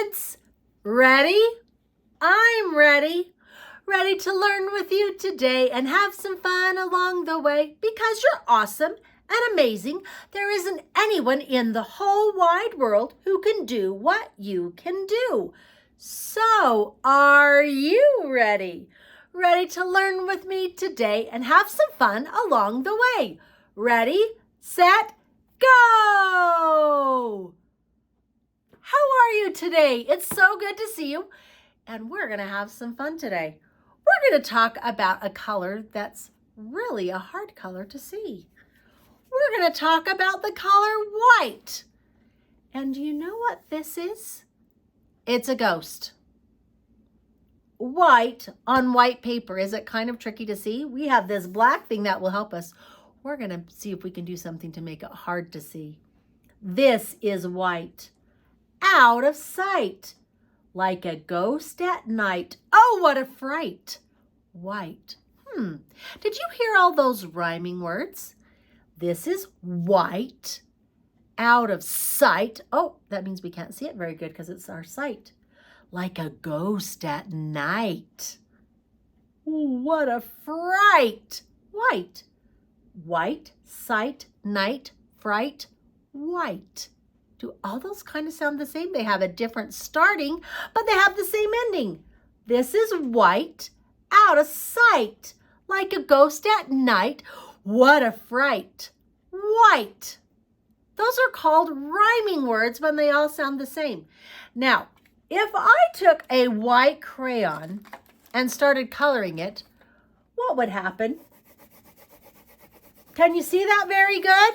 kids. Ready? I'm ready. Ready to learn with you today and have some fun along the way because you're awesome and amazing. There isn't anyone in the whole wide world who can do what you can do. So, are you ready? Ready to learn with me today and have some fun along the way? Ready, set, go! How are you today? It's so good to see you. And we're going to have some fun today. We're going to talk about a color that's really a hard color to see. We're going to talk about the color white. And do you know what this is? It's a ghost. White on white paper. Is it kind of tricky to see? We have this black thing that will help us. We're going to see if we can do something to make it hard to see. This is white. Out of sight. Like a ghost at night. Oh, what a fright. White. Did you hear all those rhyming words? This is white. Out of sight. Oh, that means we can't see it very good because it's our sight. Like a ghost at night. Ooh, what a fright. White. White, sight, night, fright, white. Do all those kind of sound the same? They have a different starting, but they have the same ending. This is white, out of sight, like a ghost at night. What a fright. White. Those are called rhyming words when they all sound the same. Now, if I took a white crayon and started coloring it, what would happen? Can you see that very good?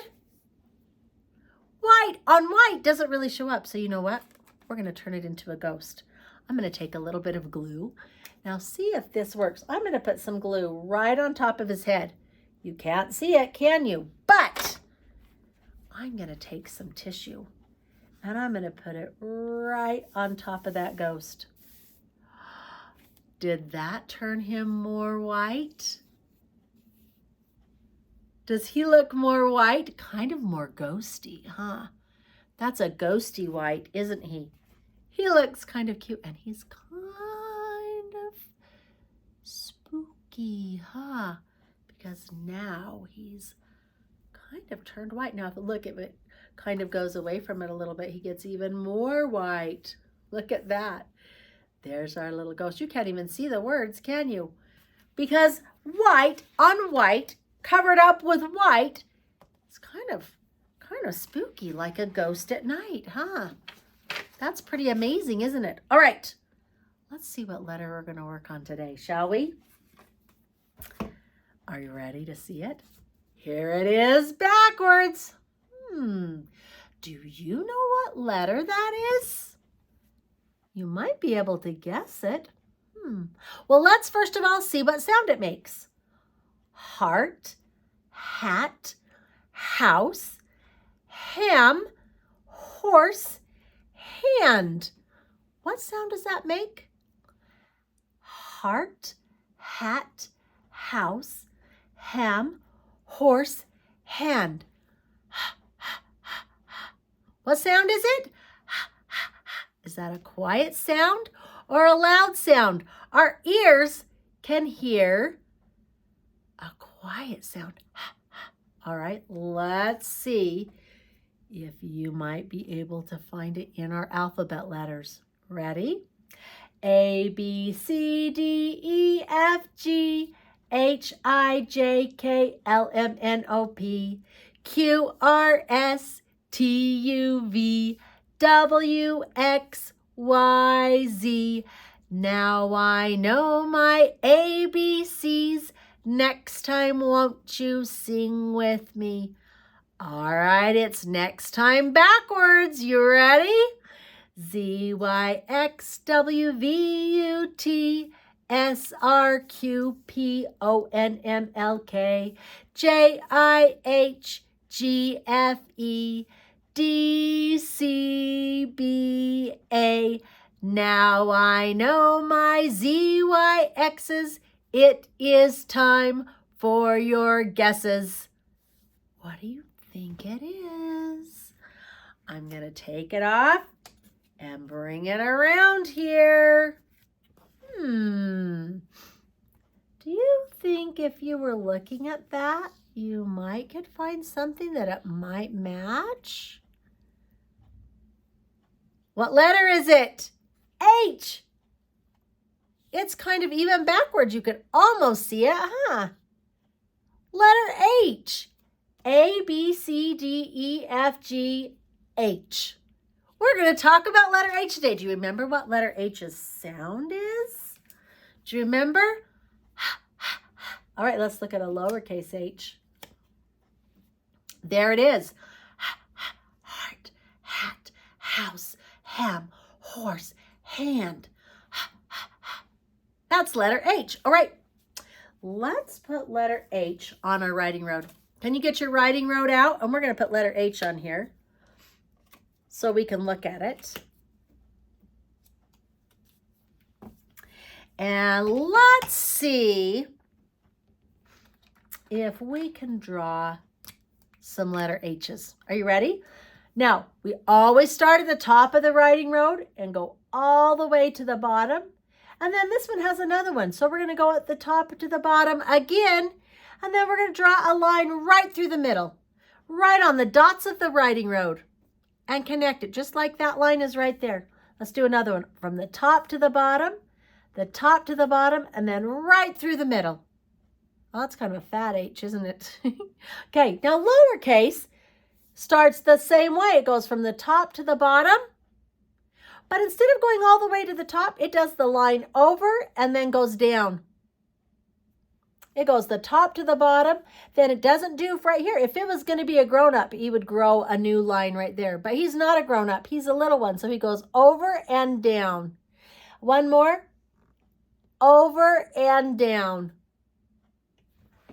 White on white doesn't really show up. So you know what? We're going to turn it into a ghost. I'm going to take a little bit of glue. Now see if this works. I'm going to put some glue right on top of his head. You can't see it, can you? But I'm going to take some tissue and I'm going to put it right on top of that ghost. Did that turn him more white? Does he look more white? Kind of more ghosty, huh? That's a ghosty white, isn't he? He looks kind of cute and he's kind of spooky, huh? Because now he's kind of turned white. Now, if look, if it kind of goes away from it a little bit, he gets even more white. Look at that. There's our little ghost. You can't even see the words, can you? Because white on white, covered up with white, it's kind of spooky, like a ghost at night, huh? That's pretty amazing, isn't it? All right, let's see what letter we're going to work on today, shall we? Are you ready to see it? Here it is backwards. Do you know what letter that is? You might be able to guess it. Well, let's first of all see what sound it makes. Heart, hat, house, ham, horse, hand. What sound does that make? Heart, hat, house, ham, horse, hand. What sound is it? Is that a quiet sound or a loud sound? Our ears can hear a quiet sound. All right, let's see if you might be able to find it in our alphabet letters. Ready? A, B, C, D, E, F, G, H, I, J, K, L, M, N, O, P, Q, R, S, T, U, V, W, X, Y, Z. Now I know my ABCs. Next time, won't you sing with me? All right, it's next time backwards. You ready? Z, Y, X, W, V, U, T, S, R, Q, P, O, N, M, L, K, J, I, H, G, F, E, D, C, B, A. Now I know my Z, Y, X's. It is time for your guesses. What do you think it is? I'm going to take it off and bring bring it around here. Do you think if you were looking at that, you could find something that it might match? What letter is it? H. It's kind of even backwards. You could almost see it, huh? Letter H. A, B, C, D, E, F, G, H. We're going to talk about letter H today. Do you remember what letter H's sound is? Do you remember? All right, let's look at a lowercase h. There it is. Heart, hat, house, ham, horse, hand. That's letter H. All right, let's put letter H on our writing road. Can you get your writing road out? And we're going to put letter H on here so we can look at it. And let's see if we can draw some letter H's. Are you ready? Now, we always start at the top of the writing road and go all the way to the bottom. And then this one has another one. So we're going to go at the top to the bottom again. And then we're going to draw a line right through the middle, right on the dots of the writing road, and connect it just like that line is right there. Let's do another one from the top to the bottom, and then right through the middle. Oh, that's kind of a fat H, isn't it? Okay, now lowercase starts the same way. It goes from the top to the bottom, but instead of going all the way to the top, it does the line over and then goes down. It goes the top to the bottom, then it doesn't do right here. If it was going to be a grown-up, he would grow a new line right there. But he's not a grown-up. He's a little one, so he goes over and down. One more. Over and down.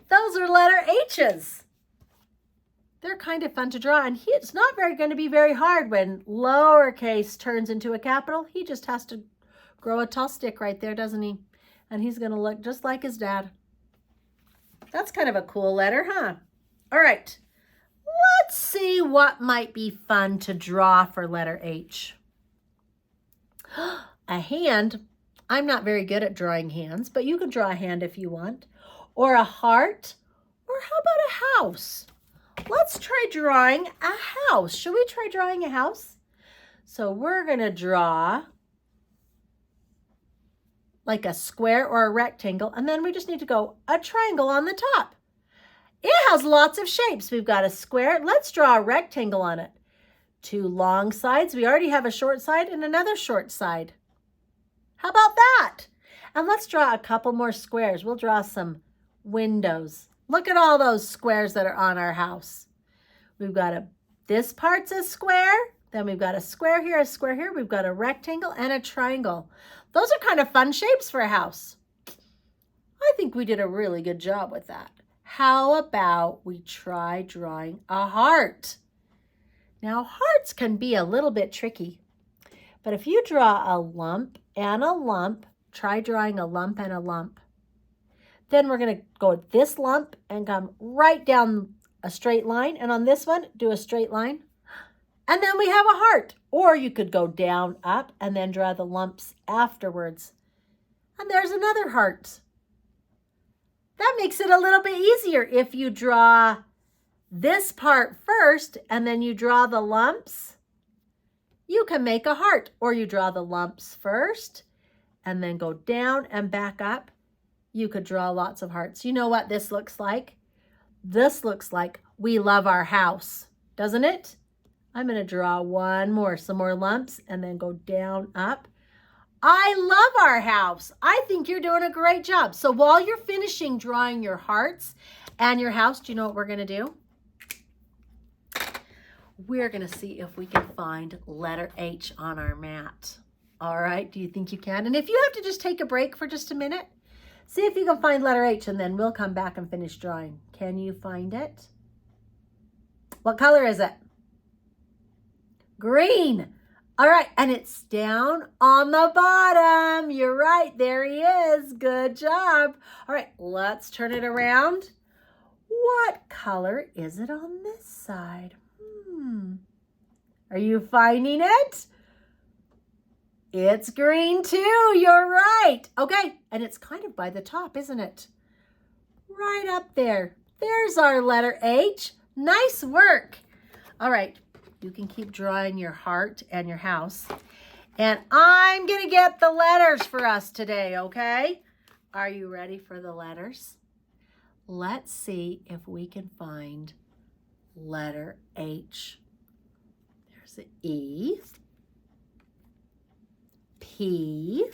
Those are letter H's. They're kind of fun to draw, and it's not going to be very hard when lowercase turns into a capital. He just has to grow a tall stick right there, doesn't he? And he's going to look just like his dad. That's kind of a cool letter, huh? All right, let's see what might be fun to draw for letter H. A hand. I'm not very good at drawing hands, but you can draw a hand if you want. Or a heart, or how about a house? Let's try drawing a house. Should we try drawing a house? So we're going to draw like a square or a rectangle, and then we just need to go a triangle on the top. It has lots of shapes. We've got a square. Let's draw a rectangle on it. Two long sides. We already have a short side and another short side. How about that? And let's draw a couple more squares. We'll draw some windows. Look at all those squares that are on our house. We've got this part's a square. Then we've got a square here, a square here. We've got a rectangle and a triangle. Those are kind of fun shapes for a house. I think we did a really good job with that. How about we try drawing a heart? Now, hearts can be a little bit tricky, but if you draw a lump and a lump, try drawing a lump and a lump. Then we're going to go with this lump and come right down a straight line, and on this one, do a straight line. And then we have a heart. Or you could go down, up, and then draw the lumps afterwards. And there's another heart. That makes it a little bit easier if you draw this part first and then you draw the lumps. You can make a heart. Or you draw the lumps first and then go down and back up. You could draw lots of hearts. You know what this looks like? This looks like we love our house, doesn't it? I'm going to draw some more lumps, and then go down, up. I love our house. I think you're doing a great job. So while you're finishing drawing your hearts and your house, do you know what we're going to do? We're going to see if we can find letter H on our mat. All right, do you think you can? And if you have to just take a break for just a minute, see if you can find letter H, and then we'll come back and finish drawing. Can you find it? What color is it? Green. All right, and it's down on the bottom. You're right, there he is. Good job. All right, let's turn it around. What color is it on this side? Are you finding it? It's green too. You're right. Okay, and it's kind of by the top, isn't it? Right up there. There's our letter H. Nice work. All right, you can keep drawing your heart and your house. And I'm going to get the letters for us today, okay? Are you ready for the letters? Let's see if we can find letter H. There's an E, P,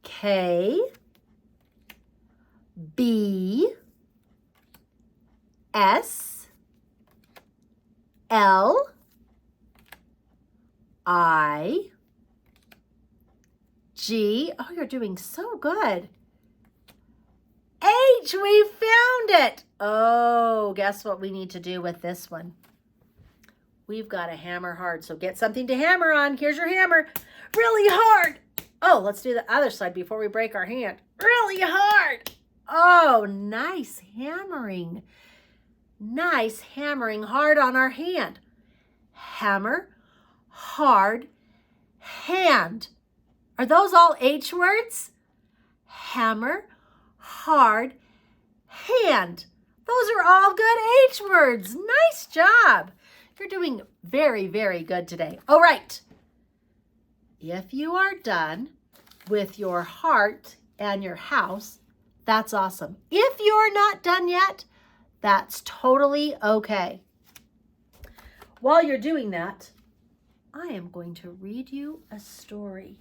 K, B, S, L, I, G. Oh, you're doing so good. H, we found it. Oh, guess what we need to do with this one? We've got to hammer hard. So get something to hammer on. Here's your hammer. Really hard. Oh, let's do the other side before we break our hand. Really hard. Oh, nice hammering. Nice hammering hard on our hand. Hammer, hard, hand. Are those all H words? Hammer, hard, hand. Those are all good H words. Nice job. You're doing very, very good today. All right. If you are done with your heart and your house, that's awesome. If you're not done yet, that's totally okay. While you're doing that, I am going to read you a story.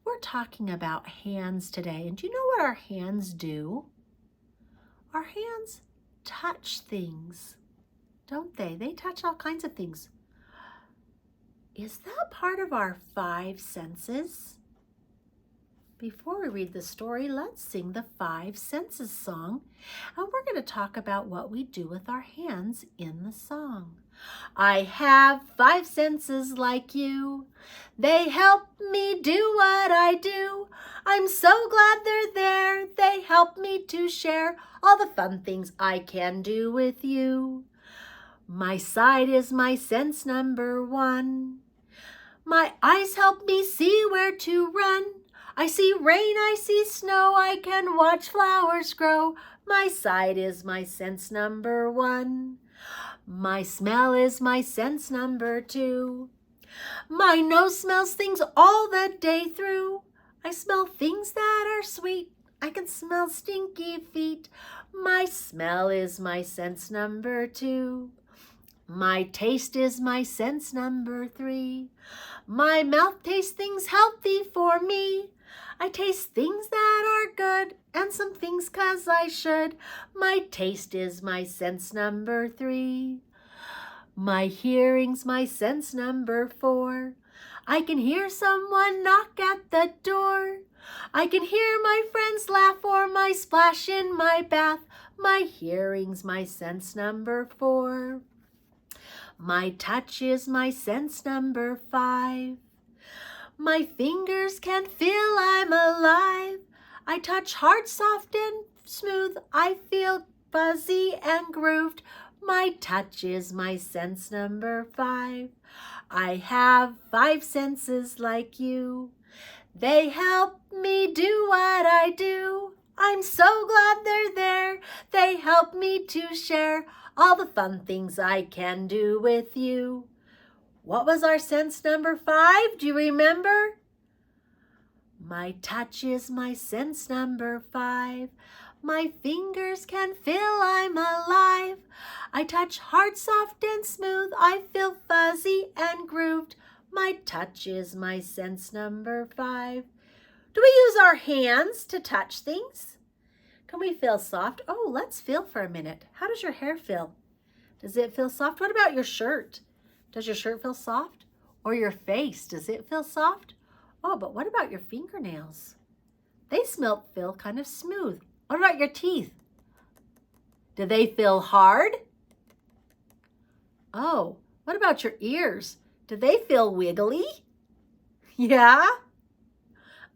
We're talking about hands today, and do you know what our hands do? Our hands touch things, don't they? They touch all kinds of things. Is that part of our 5 senses? Before we read the story, let's sing the 5 senses song, and we're going to talk about what we do with our hands in the song. I have 5 senses like you. They help me do what I do. I'm so glad they're there. They help me to share all the fun things I can do with you. My sight is my sense number 1. My eyes help me see where to run. I see rain, I see snow, I can watch flowers grow. My sight is my sense number 1. My smell is my sense number 2. My nose smells things all the day through. I smell things that are sweet. I can smell stinky feet. My smell is my sense number 2. My taste is my sense number 3. My mouth tastes things healthy for me. I taste things that are good and some things 'cause I should. My taste is my sense number 3. My hearing's my sense number 4. I can hear someone knock at the door. I can hear my friends laugh or my splash in my bath. My hearing's my sense number 4. My touch is my sense number 5. My fingers can feel I'm alive. I touch hard, soft, and smooth. I feel fuzzy and grooved. My touch is my sense number 5. I have 5 senses like you. They help me do what I do. I'm so glad they're there. They help me to share all the fun things I can do with you. What was our sense number 5? Do you remember? My touch is my sense number 5. My fingers can feel I'm alive. I touch hard, soft, and smooth. I feel fuzzy and grooved. My touch is my sense number 5. Do we use our hands to touch things? Can we feel soft? Oh, let's feel for a minute. How does your hair feel? Does it feel soft? What about your shirt? Does your shirt feel soft? Or your face, does it feel soft? Oh, but what about your fingernails? They feel kind of smooth. What about your teeth? Do they feel hard? Oh, what about your ears? Do they feel wiggly? Yeah?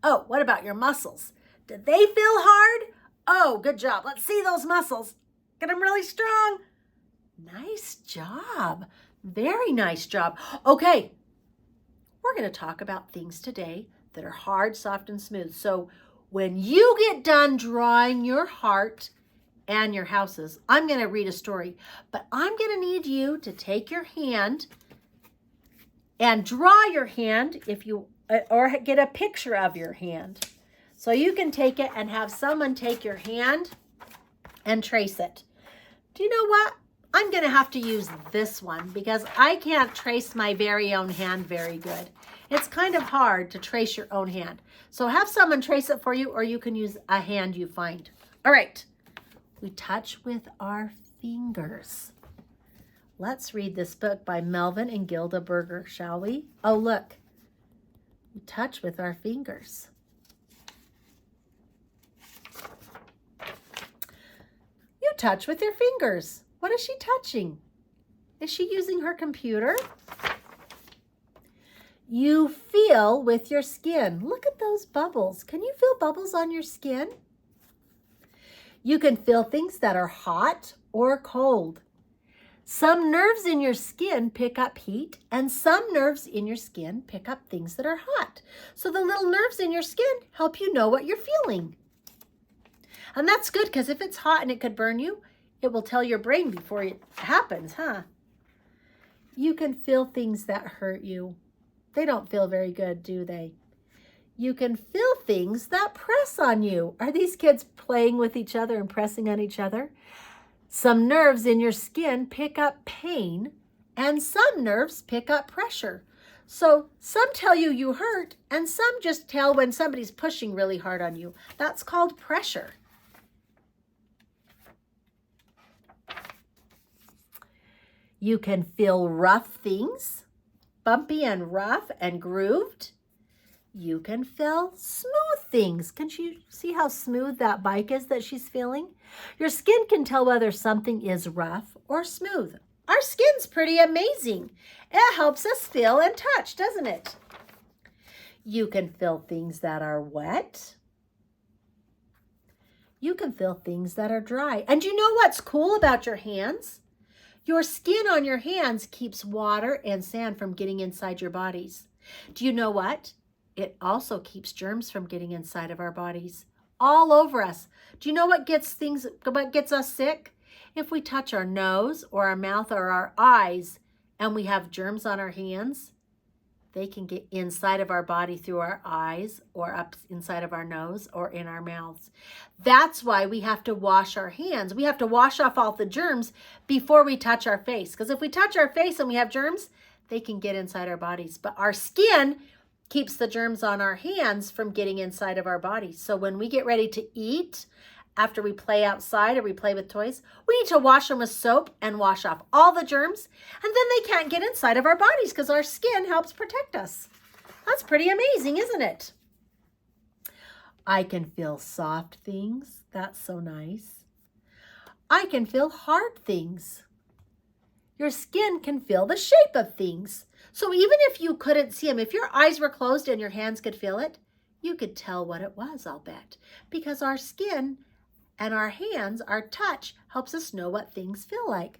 Oh, what about your muscles? Do they feel hard? Oh, good job. Let's see those muscles. Get them really strong. Nice job. Very nice job. Okay, we're going to talk about things today that are hard, soft, and smooth. So when you get done drawing your heart and your houses, I'm going to read a story, but I'm going to need you to take your hand and draw your hand if you, or get a picture of your hand. So you can take it and have someone take your hand and trace it. Do you know what? I'm going to have to use this one because I can't trace my very own hand very good. It's kind of hard to trace your own hand. So have someone trace it for you, or you can use a hand you find. All right. We touch with our fingers. Let's read this book by Melvin and Gilda Berger, shall we? Oh, look. We touch with our fingers. You touch with your fingers. What is she touching? Is she using her computer? You feel with your skin. Look at those bubbles. Can you feel bubbles on your skin? You can feel things that are hot or cold. Some nerves in your skin pick up heat, and some nerves in your skin pick up things that are hot. So the little nerves in your skin help you know what you're feeling. And that's good, because if it's hot and it could burn you, it will tell your brain before it happens, huh? You can feel things that hurt you. They don't feel very good, do they? You can feel things that press on you. Are these kids playing with each other and pressing on each other? Some nerves in your skin pick up pain, and some nerves pick up pressure. So some tell you you hurt, and some just tell when somebody's pushing really hard on you. That's called pressure. You can feel rough things, bumpy and rough and grooved. You can feel smooth things. Can you see how smooth that bike is that she's feeling? Your skin can tell whether something is rough or smooth. Our skin's pretty amazing. It helps us feel and touch, doesn't it? You can feel things that are wet. You can feel things that are dry. And you know what's cool about your hands? Your skin on your hands keeps water and sand from getting inside your bodies. Do you know what? It also keeps germs from getting inside of our bodies, all over us. Do you know what gets us sick? If we touch our nose or our mouth or our eyes and we have germs on our hands, they can get inside of our body through our eyes or up inside of our nose or in our mouths. That's why we have to wash our hands. We have to wash off all the germs before we touch our face. Because if we touch our face and we have germs, they can get inside our bodies. But our skin keeps the germs on our hands from getting inside of our bodies. So when we get ready to eat, after we play outside or we play with toys, we need to wash them with soap and wash off all the germs, and then they can't get inside of our bodies because our skin helps protect us. That's pretty amazing, isn't it? I can feel soft things. That's so nice. I can feel hard things. Your skin can feel the shape of things. So even if you couldn't see them, if your eyes were closed and your hands could feel it, you could tell what it was, I'll bet. Because our skin and our hands, our touch, helps us know what things feel like.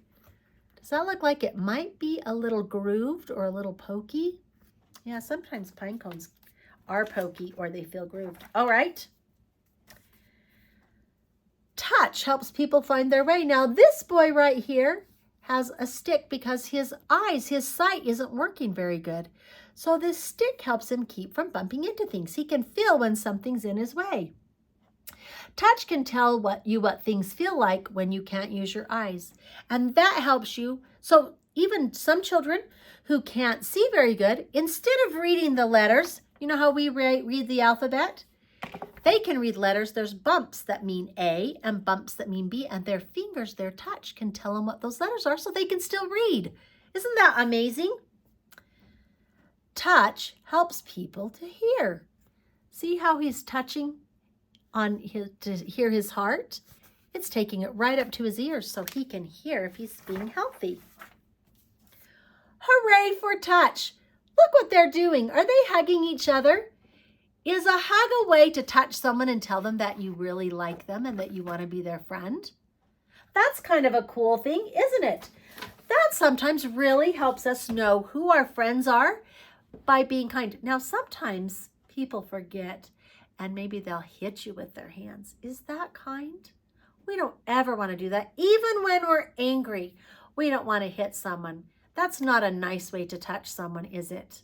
Does that look like it might be a little grooved or a little pokey? Yeah, sometimes pine cones are pokey or they feel grooved. All right. Touch helps people find their way. Now this boy right here has a stick because his sight isn't working very good. So this stick helps him keep from bumping into things. He can feel when something's in his way. Touch can tell what things feel like when you can't use your eyes. And that helps you. So even some children who can't see very good, instead of reading the letters, you know how we read the alphabet? They can read letters. There's bumps that mean A and bumps that mean B, and their fingers, their touch can tell them what those letters are so they can still read. Isn't that amazing? Touch helps people to hear. See how he's touching to hear his heart? It's taking it right up to his ears so he can hear if he's being healthy. Hooray for touch. Look what they're doing. Are they hugging each other? Is a hug a way to touch someone and tell them that you really like them and that you want to be their friend? That's kind of a cool thing, isn't it? That sometimes really helps us know who our friends are by being kind. Now, sometimes people forget and maybe they'll hit you with their hands. Is that kind? We don't ever want to do that. Even when we're angry, we don't want to hit someone. That's not a nice way to touch someone, is it?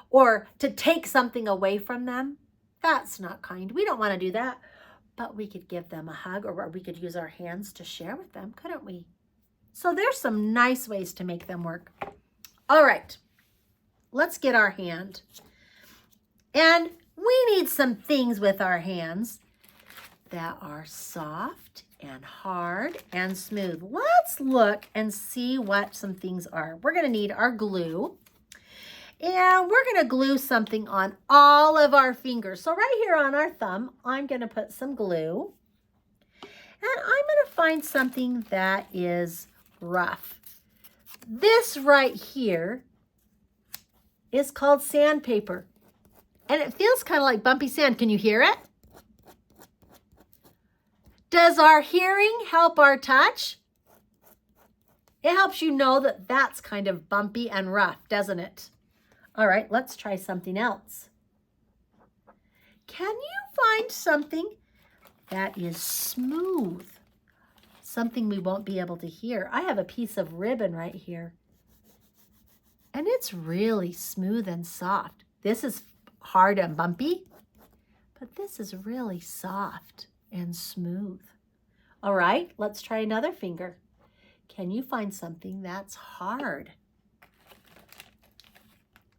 Or to take something away from them. That's not kind. We don't want to do that. But we could give them a hug, or we could use our hands to share with them, couldn't we? So there's some nice ways to make them work. All right, let's get our hand. And we need some things with our hands that are soft and hard and smooth. Let's look and see what some things are. We're going to need our glue. And we're going to glue something on all of our fingers. So right here on our thumb, I'm going to put some glue. And I'm going to find something that is rough. This right here is called sandpaper. And it feels kind of like bumpy sand. Can you hear it? Does our hearing help our touch? It helps you know that that's kind of bumpy and rough, doesn't it? All right, let's try something else. Can you find something that is smooth? Something we won't be able to hear. I have a piece of ribbon right here. And it's really smooth and soft. This is hard and bumpy, but this is really soft and smooth. All right, let's try another finger. Can you find something that's hard?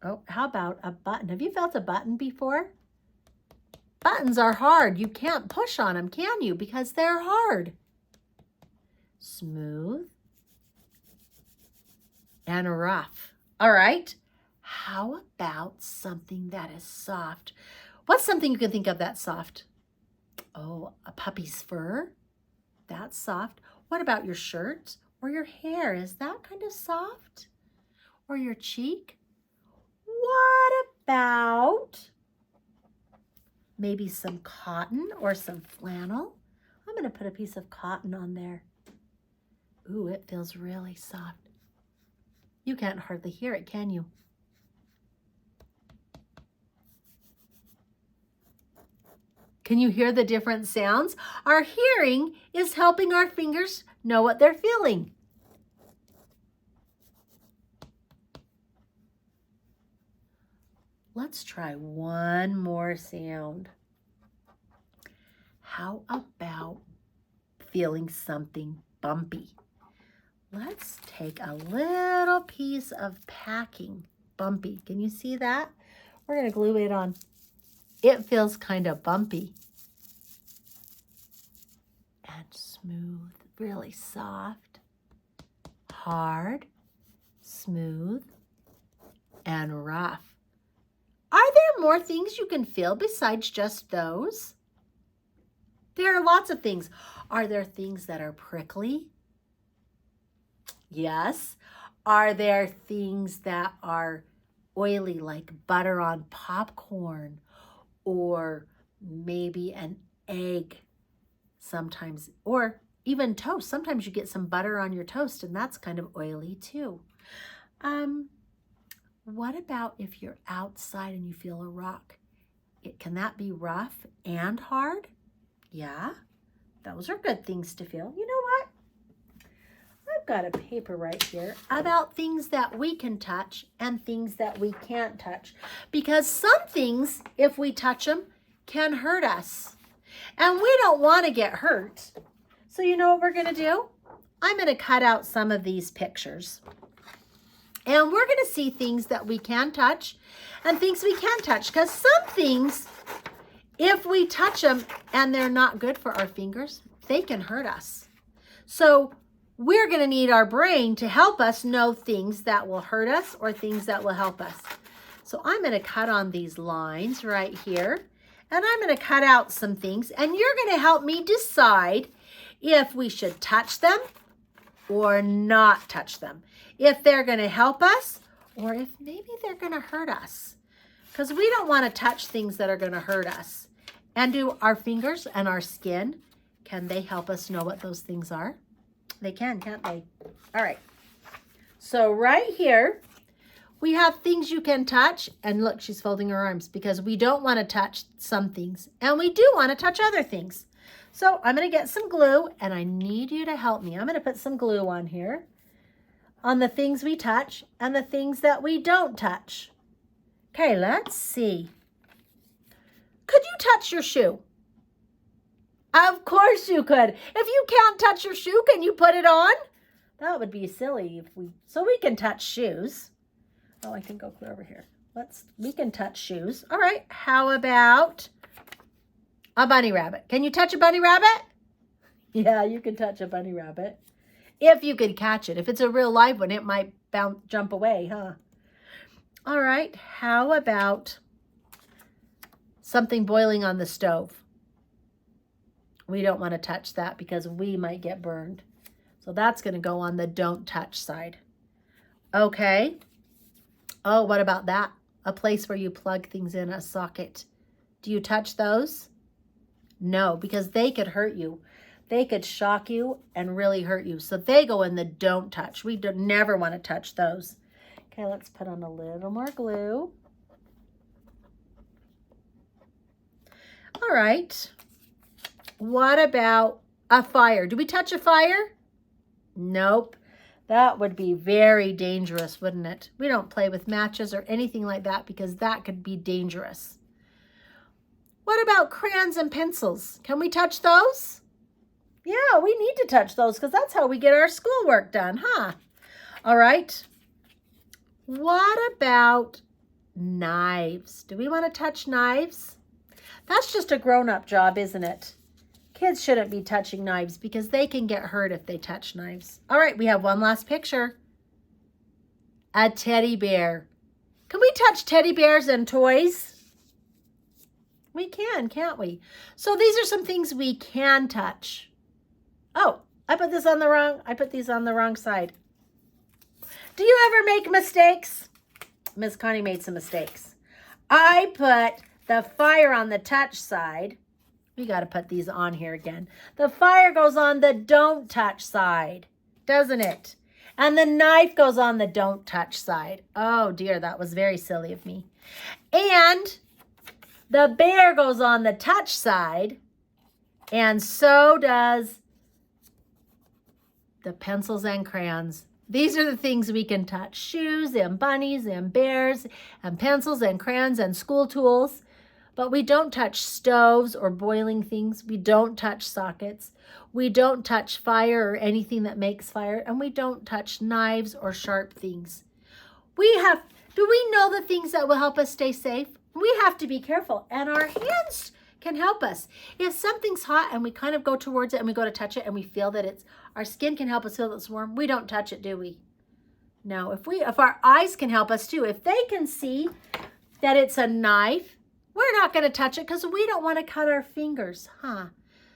Oh, how about a button? Have you felt a button before? Buttons are hard. You can't push on them, can you? Because they're hard. Smooth and rough. All right. How about something that is soft? What's something you can think of that's soft? Oh, a puppy's fur. That's soft. What about your shirt or your hair? Is that kind of soft? Or your cheek? What about maybe some cotton or some flannel? I'm going to put a piece of cotton on there. Ooh, it feels really soft. You can't hardly hear it, can you? Can you hear the different sounds? Our hearing is helping our fingers know what they're feeling. Let's try one more sound. How about feeling something bumpy? Let's take a little piece of packing. Bumpy. Can you see that? We're going to glue it on. It feels kind of bumpy and smooth, really soft, hard, smooth, and rough. Are there more things you can feel besides just those? There are lots of things. Are there things that are prickly? Yes. Are there things that are oily, like butter on popcorn, or maybe an egg sometimes, or even toast? Sometimes you get some butter on your toast, and that's kind of oily too. What about if you're outside and you feel a rock? Can that be rough and hard? Yeah, those are good things to feel. You know what? I've got a paper right here about things that we can touch and things that we can't touch. Because some things, if we touch them, can hurt us. And we don't want to get hurt. So you know what we're going to do? I'm going to cut out some of these pictures. And we're going to see things that we can touch and things we can't touch. Because some things, if we touch them and they're not good for our fingers, they can hurt us. So we're going to need our brain to help us know things that will hurt us or things that will help us. So I'm going to cut on these lines right here. And I'm going to cut out some things. And you're going to help me decide if we should touch them or not touch them. If they're going to help us or if maybe they're going to hurt us. Because we don't want to touch things that are going to hurt us. And do our fingers and our skin, can they help us know what those things are? They can, can't they? All right. So right here, We have things you can touch. And look, she's folding her arms because we don't want to touch some things. And we do want to touch other things. So I'm going to get some glue and I need you to help me. I'm going to put some glue on here on the things we touch and the things that we don't touch. Okay, let's see. Could you touch your shoe? Of course you could. If you can't touch your shoe, can you put it on? That would be silly if so we can touch shoes. Oh, I can go clear over here. We can touch shoes. All right, how about a bunny rabbit? Can you touch a bunny rabbit? Yeah, you can touch a bunny rabbit. If you could catch it. If it's a real live one, it might jump away, huh? All right, how about something boiling on the stove? We don't want to touch that because we might get burned. So that's going to go on the don't touch side. Okay. Oh, what about that? A place where you plug things in, a socket. Do you touch those? No, because they could hurt you. They could shock you and really hurt you. So they go in the don't touch. We never want to touch those. Okay, let's put on a little more glue. All right. What about a fire? Do we touch a fire? Nope. That would be very dangerous, wouldn't it? We don't play with matches or anything like that because that could be dangerous. What about crayons and pencils? Can we touch those? Yeah, we need to touch those because that's how we get our schoolwork done, huh? All right. What about knives? Do we want to touch knives? That's just a grown-up job, isn't it? Kids shouldn't be touching knives because they can get hurt if they touch knives. All right, we have one last picture. A teddy bear. Can we touch teddy bears and toys? We can, can't we? So these are some things we can touch. Oh, I put these on the wrong side. Do you ever make mistakes? Miss Connie made some mistakes. I put the fire on the touch side. We got to put these on here again. The fire goes on the don't touch side, doesn't it? And the knife goes on the don't touch side. Oh dear, that was very silly of me. And the bear goes on the touch side, and so does the pencils and crayons. These are the things we can touch. Shoes and bunnies and bears and pencils and crayons and school tools. But we don't touch stoves or boiling things. We don't touch sockets. We don't touch fire or anything that makes fire. And we don't touch knives or sharp things. Do we know the things that will help us stay safe? We have to be careful. And our hands can help us. If something's hot and we kind of go towards it and we go to touch it and we feel that our skin can help us feel that it's warm, we don't touch it, do we? No, if our eyes can help us too. If they can see that it's a knife, we're not going to touch it because we don't want to cut our fingers, huh?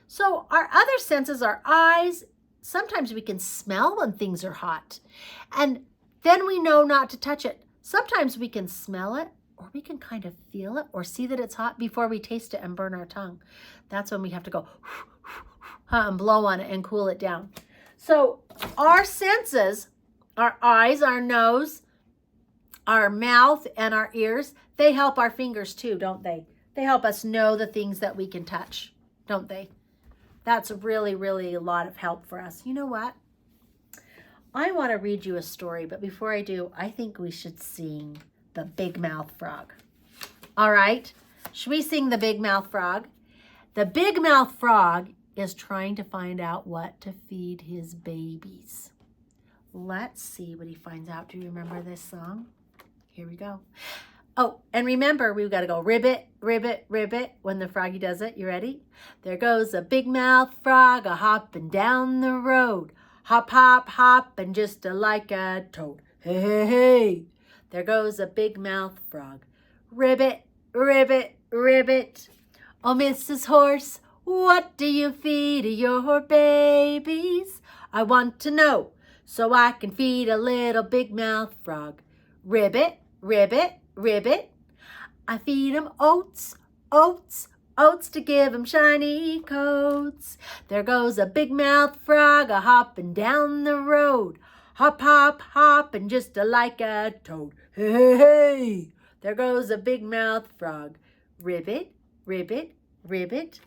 So our other senses, our eyes, sometimes we can smell when things are hot. And then we know not to touch it. Sometimes we can smell it or we can kind of feel it or see that it's hot before we taste it and burn our tongue. That's when we have to go and blow on it and cool it down. So our senses, our eyes, our nose, our mouth, and our ears, they help our fingers too, don't they? They help us know the things that we can touch, don't they? That's really, really a lot of help for us. You know what? I want to read you a story, but before I do, I think we should sing the Big Mouth Frog. All right? Should we sing the Big Mouth Frog? The Big Mouth Frog is trying to find out what to feed his babies. Let's see what he finds out. Do you remember this song? Here we go. Oh, and remember, we've got to go ribbit, ribbit, ribbit when the froggy does it. You ready? There goes a big mouth frog a-hopping down the road. Hop, hop, hop, and just like a toad. Hey, hey, hey. There goes a big mouth frog. Ribbit, ribbit, ribbit. Oh, Mrs. Horse, what do you feed your babies? I want to know so I can feed a little big mouth frog. Ribbit, ribbit, ribbit. I feed 'em oats, oats, oats to give 'em shiny coats. There goes a big mouth frog a-hopping down the road. Hop, hop, hop, and just like a toad. Hey, hey, hey, there goes a big mouth frog. Ribbit, ribbit, ribbit.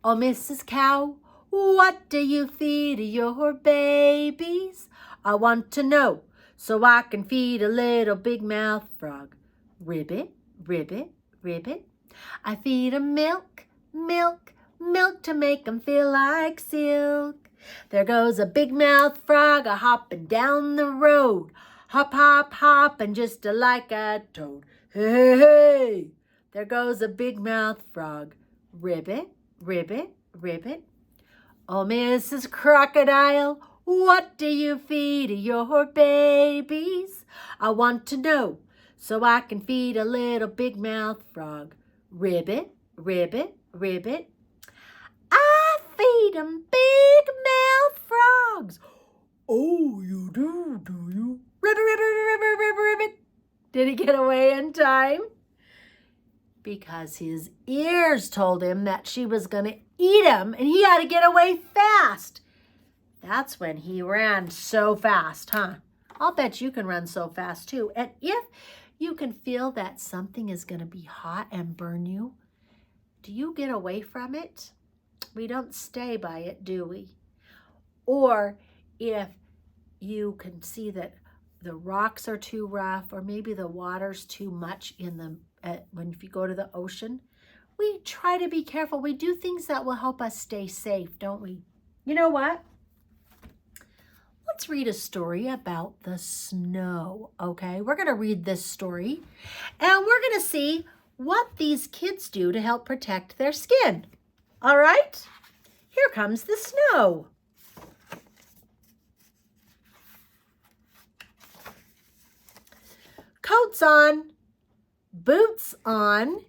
Oh, Mrs. Cow, what do you feed your babies? I want to know so I can feed a little big mouth frog. Ribbit, ribbit, ribbit. I feed 'em milk, milk, milk to make 'em feel like silk. There goes a big mouth frog a hopping down the road. Hop, hop, hopping just like a toad. Hey, hey, hey, there goes a big mouth frog. Ribbit, ribbit, ribbit. Oh, Mrs. Crocodile, what do you feed your babies? I want to know so I can feed a little big mouth frog. Ribbit, ribbit, ribbit. I feed 'em big mouth frogs. Oh, you do you? Ribbit, ribbit, ribbit, ribbit, ribbit. Did he get away in time? Because his ears told him that she was going to eat him and he had to get away fast. That's when he ran so fast, huh? I'll bet you can run so fast too. And if you can feel that something is going to be hot and burn you, do you get away from it? We don't stay by it, do we? Or if you can see that the rocks are too rough or maybe the water's too much in the if you go to the ocean, we try to be careful. We do things that will help us stay safe, don't we? You know what? Let's read a story about the snow, okay? We're going to read this story, and we're going to see what these kids do to help protect their skin. All right? Here comes the snow. Coats on. Boots on,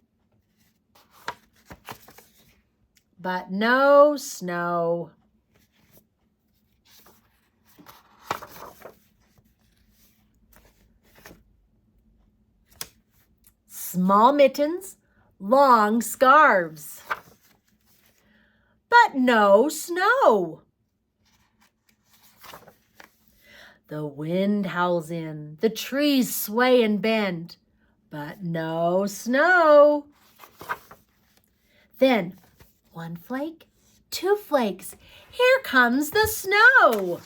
but no snow. Small mittens, long scarves, but no snow. The wind howls in, the trees sway and bend, but no snow. Then 1 flake, 2 flakes, here comes the snow.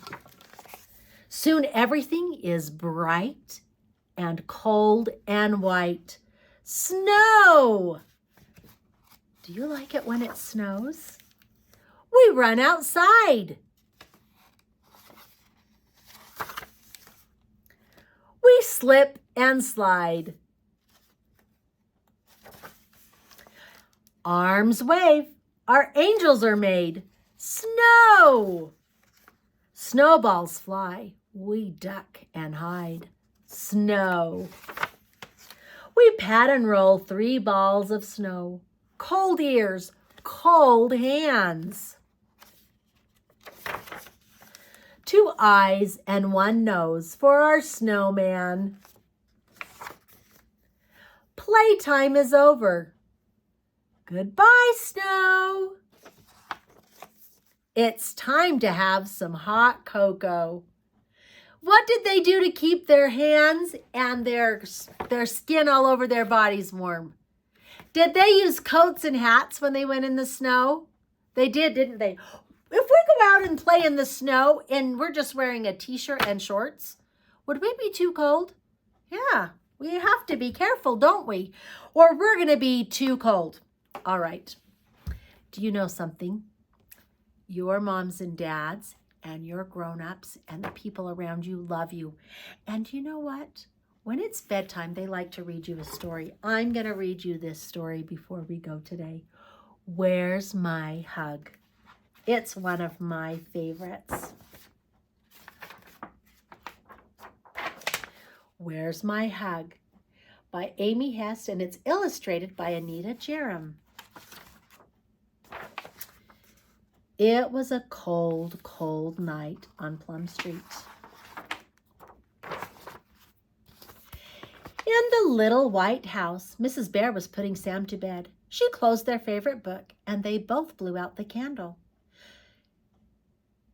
Soon everything is bright and cold and white. Snow! Do you like it when it snows? We run outside. We slip and slide. Arms wave, our angels are made. Snow! Snowballs fly, we duck and hide. Snow! We pat and roll 3 balls of snow. Cold ears, cold hands. 2 eyes and 1 nose for our snowman. Playtime is over. Goodbye, snow. It's time to have some hot cocoa. What did they do to keep their hands and their skin all over their bodies warm? Did they use coats and hats when they went in the snow? They did, didn't they? If we go out and play in the snow and we're just wearing a t-shirt and shorts, would we be too cold? Yeah, we have to be careful, don't we? Or we're going to be too cold. All right. Do you know something? Your moms and dads and your grown-ups and the people around you love you. And you know what? When it's bedtime, they like to read you a story. I'm going to read you this story before we go today. Where's My Hug? It's one of my favorites. Where's My Hug? By Amy Hess, and it's illustrated by Anita Jerem. It was a cold, cold night on Plum Street. In the little white house, Mrs. Bear was putting Sam to bed. She closed their favorite book, and they both blew out the candle.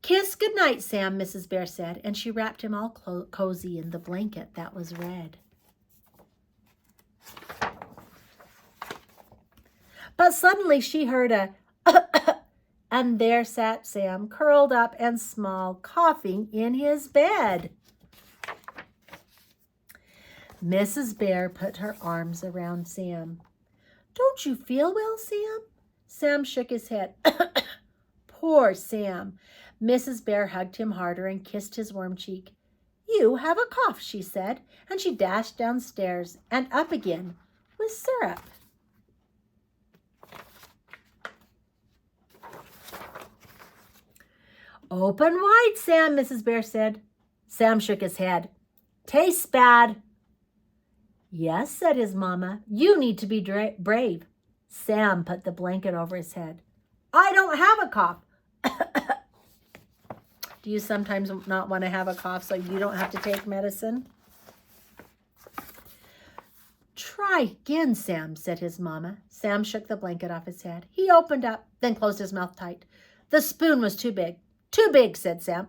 "Kiss goodnight, Sam," Mrs. Bear said, and she wrapped him all cozy in the blanket that was red. But suddenly she heard a and there sat Sam, curled up and small, coughing in his bed. Mrs. Bear put her arms around Sam. "Don't you feel well, Sam?" Sam shook his head. Poor Sam. Mrs. Bear hugged him harder and kissed his warm cheek. "You have a cough," she said, and she dashed downstairs and up again with syrup. "Open wide, Sam," Mrs. Bear said. Sam shook his head. "Tastes bad." "Yes," said his mama. "You need to be brave." Sam put the blanket over his head. "I don't have a cough." Do you sometimes not want to have a cough so you don't have to take medicine? "Try again, Sam," said his mama. Sam shook the blanket off his head. He opened up, then closed his mouth tight. The spoon was too big. "Too big," said Sam.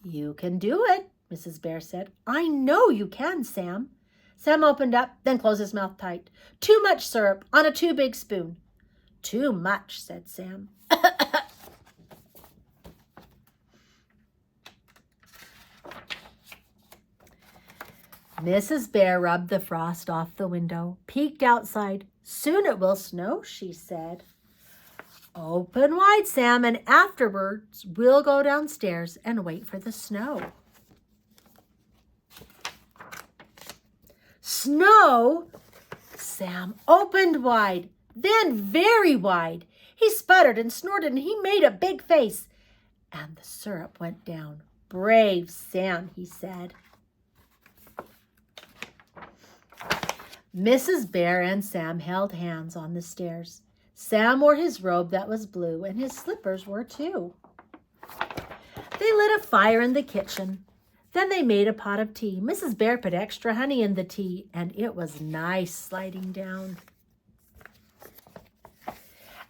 "You can do it," Mrs. Bear said. "I know you can, Sam." Sam opened up, then closed his mouth tight. "Too much syrup on a too big spoon." "Too much," said Sam. Mrs. Bear rubbed the frost off the window, peeked outside. "Soon it will snow," she said. "Open wide, Sam, and afterwards we'll go downstairs and wait for the snow." Snow? Sam opened wide, then very wide. He sputtered and snorted, and he made a big face. And the syrup went down. "Brave Sam," he said. Mrs. Bear and Sam held hands on the stairs. Sam wore his robe that was blue, and his slippers were too. They lit a fire in the kitchen. Then they made a pot of tea. Mrs. Bear put extra honey in the tea, and it was nice sliding down.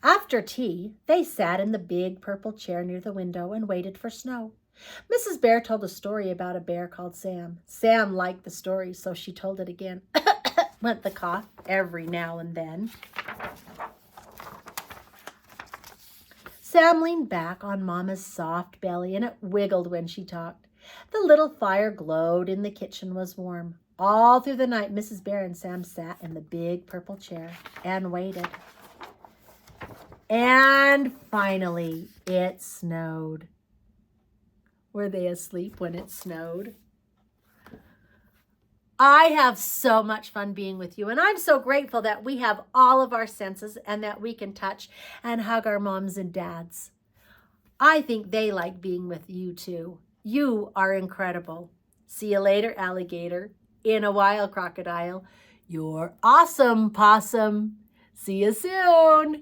After tea, they sat in the big purple chair near the window and waited for snow. Mrs. Bear told a story about a bear called Sam. Sam liked the story, so she told it again. Went the cough every now and then. Sam leaned back on Mama's soft belly, and it wiggled when she talked. The little fire glowed and the kitchen was warm. All through the night, Mrs. Bear and Sam sat in the big purple chair and waited. And finally, it snowed. Were they asleep when it snowed? I have so much fun being with you, and I'm so grateful that we have all of our senses and that we can touch and hug our moms and dads. I think they like being with you too. You are incredible. See you later, alligator. In a while, crocodile. You're awesome, possum. See you soon.